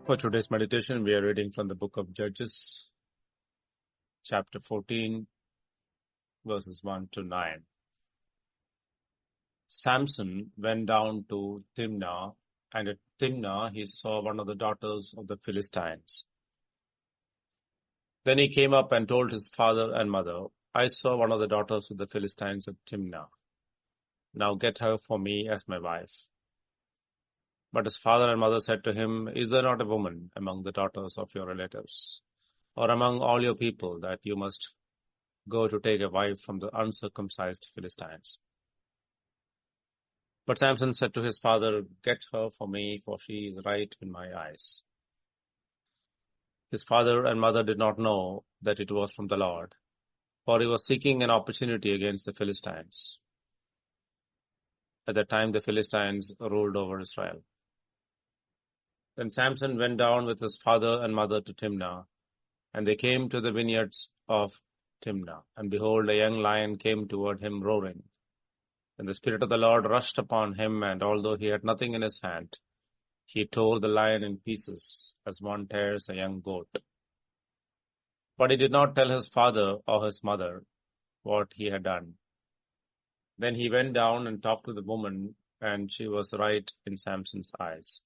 For today's meditation, we are reading from the book of Judges, chapter 14, verses 1 to 9. Samson went down to Timnah, and at Timnah he saw one of the daughters of the Philistines. Then he came up and told his father and mother, I saw one of the daughters of the Philistines at Timnah. Now get her for me as my wife. But his father and mother said to him, Is there not a woman among the daughters of your relatives, or among all your people, that you must go to take a wife from the uncircumcised Philistines? But Samson said to his father, Get her for me, for she is right in my eyes. His father and mother did not know that it was from the Lord, for he was seeking an opportunity against the Philistines. At that time the Philistines ruled over Israel. Then Samson went down with his father and mother to Timnah, and they came to the vineyards of Timnah. And behold, a young lion came toward him roaring. And the Spirit of the Lord rushed upon him, and although he had nothing in his hand, he tore the lion in pieces, as one tears a young goat. But he did not tell his father or his mother what he had done. Then he went down and talked to the woman, and she was right in Samson's eyes.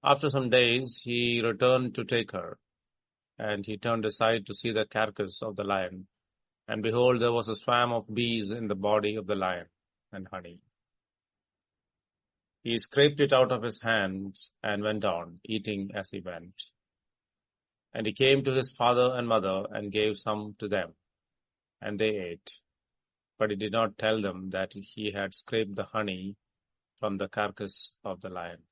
After some days, he returned to take her, and he turned aside to see the carcass of the lion. And behold, there was a swarm of bees in the body of the lion, and honey. He scraped it out of his hands and went on, eating as he went. And he came to his father and mother and gave some to them, and they ate. But he did not tell them that he had scraped the honey from the carcass of the lion.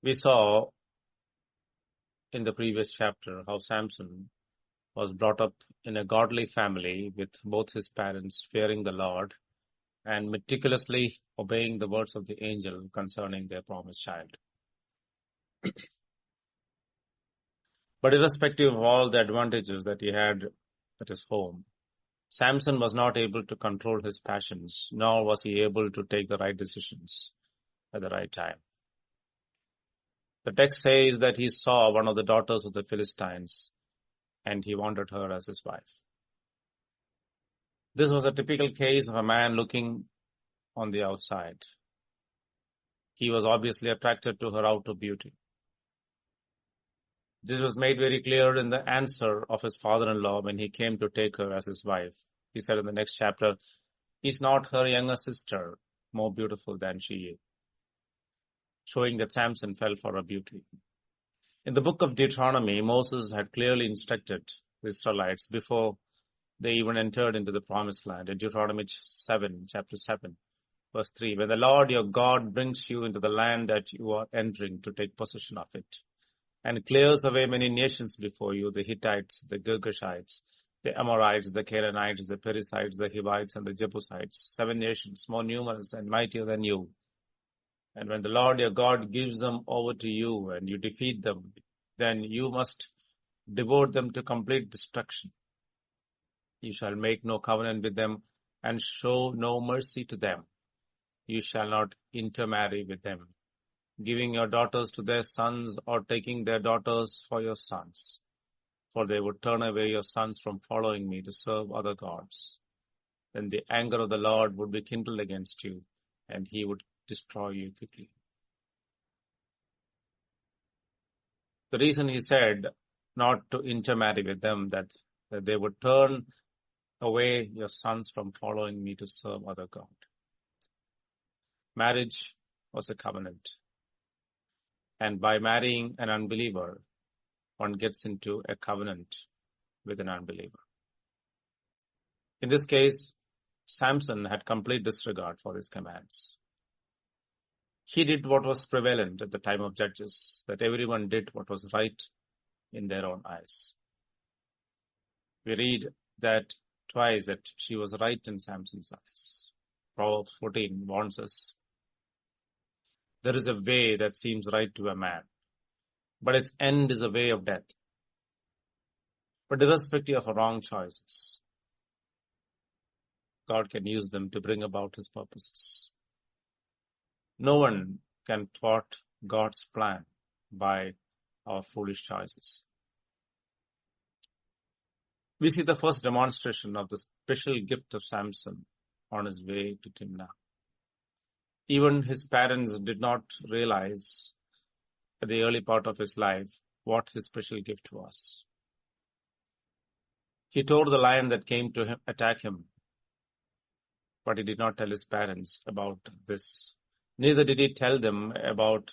We saw in the previous chapter how Samson was brought up in a godly family with both his parents fearing the Lord and meticulously obeying the words of the angel concerning their promised child. But irrespective of all the advantages that he had at his home, Samson was not able to control his passions, nor was he able to take the right decisions at the right time. The text says that he saw one of the daughters of the Philistines and he wanted her as his wife. This was a typical case of a man looking on the outside. He was obviously attracted to her outer beauty. This was made very clear in the answer of his father-in-law when he came to take her as his wife. He said in the next chapter, Is not her younger sister more beautiful than she is? Showing that Samson fell for her beauty. In the book of Deuteronomy, Moses had clearly instructed the Israelites before they even entered into the promised land. In Deuteronomy chapter 7, verse 3, When the Lord your God brings you into the land that you are entering to take possession of it, and clears away many nations before you, the Hittites, the Girgashites, the Amorites, the Canaanites, the Perizzites, the Hivites, and the Jebusites, 7 nations more numerous and mightier than you. And when the Lord your God gives them over to you and you defeat them, then you must devote them to complete destruction. You shall make no covenant with them and show no mercy to them. You shall not intermarry with them, giving your daughters to their sons or taking their daughters for your sons. For they would turn away your sons from following me to serve other gods. Then the anger of the Lord would be kindled against you, and he would destroy you quickly. The reason he said not to intermarry with them, that they would turn away your sons from following me to serve other gods. Marriage was a covenant. And by marrying an unbeliever, one gets into a covenant with an unbeliever. In this case, Samson had complete disregard for his commands. He did what was prevalent at the time of Judges, that everyone did what was right in their own eyes. We read that twice that she was right in Samson's eyes. Proverbs 14 warns us, There is a way that seems right to a man, but its end is a way of death. But irrespective of our wrong choices, God can use them to bring about his purposes. No one can thwart God's plan by our foolish choices. We see the first demonstration of the special gift of Samson on his way to Timnah. Even his parents did not realize at the early part of his life what his special gift was. He told the lion that came to attack him, but he did not tell his parents about this. Neither did he tell them about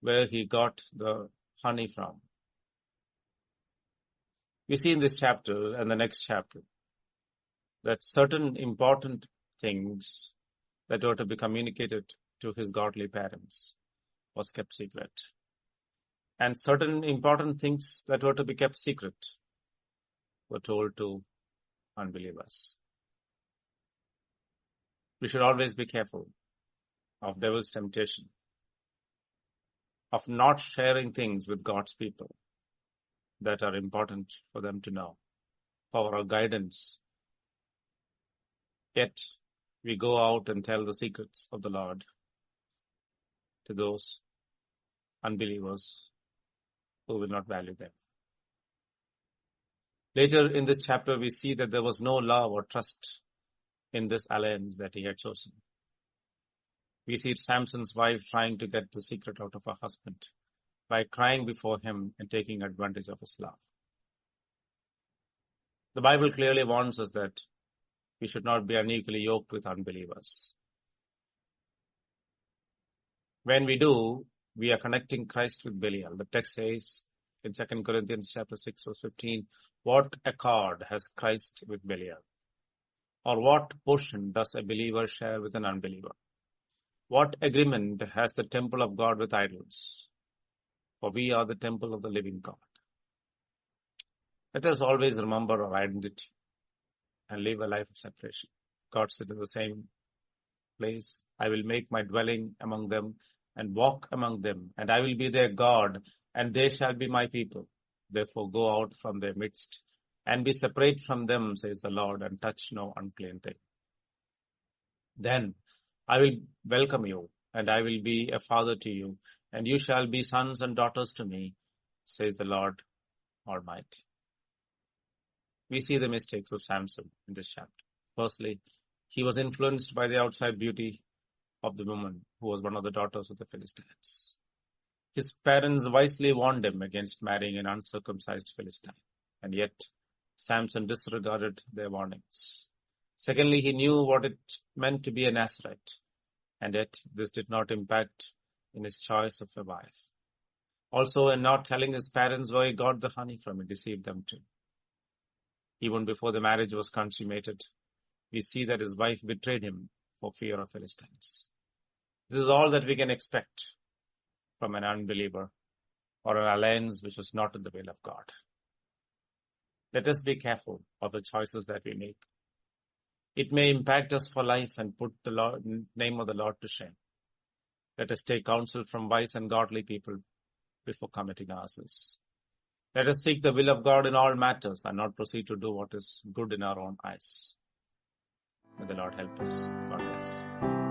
where he got the honey from. We see in this chapter and the next chapter that certain important things that were to be communicated to his godly parents was kept secret. And certain important things that were to be kept secret were told to unbelievers. We should always be careful of devil's temptation, of not sharing things with God's people that are important for them to know, for our guidance. Yet we go out and tell the secrets of the Lord to those unbelievers who will not value them. Later in this chapter, we see that there was no love or trust in this alliance that he had chosen. We see Samson's wife trying to get the secret out of her husband by crying before him and taking advantage of his love. The Bible clearly warns us that we should not be unequally yoked with unbelievers. When we do, we are connecting Christ with Belial. The text says in 2 Corinthians chapter 6 verse 15, what accord has Christ with Belial? Or what portion does a believer share with an unbeliever? What agreement has the temple of God with idols? For we are the temple of the living God. Let us always remember our identity and live a life of separation. God said in the same place, I will make my dwelling among them and walk among them, and I will be their God, and they shall be my people. Therefore go out from their midst and be separate from them, says the Lord, and touch no unclean thing. Then I will welcome you, and I will be a father to you, and you shall be sons and daughters to me, says the Lord Almighty. We see the mistakes of Samson in this chapter. Firstly, he was influenced by the outside beauty of the woman who was one of the daughters of the Philistines. His parents wisely warned him against marrying an uncircumcised Philistine, and yet Samson disregarded their warnings. Secondly, he knew what it meant to be a Nazarite, and yet this did not impact in his choice of a wife. Also, in not telling his parents where he got the honey from, he deceived them too. Even before the marriage was consummated, we see that his wife betrayed him for fear of Philistines. This is all that we can expect from an unbeliever or an alliance which was not in the will of God. Let us be careful of the choices that we make. It may impact us for life and put the name of the Lord to shame. Let us take counsel from wise and godly people before committing our sins. Let us seek the will of God in all matters and not proceed to do what is good in our own eyes. May the Lord help us. God bless.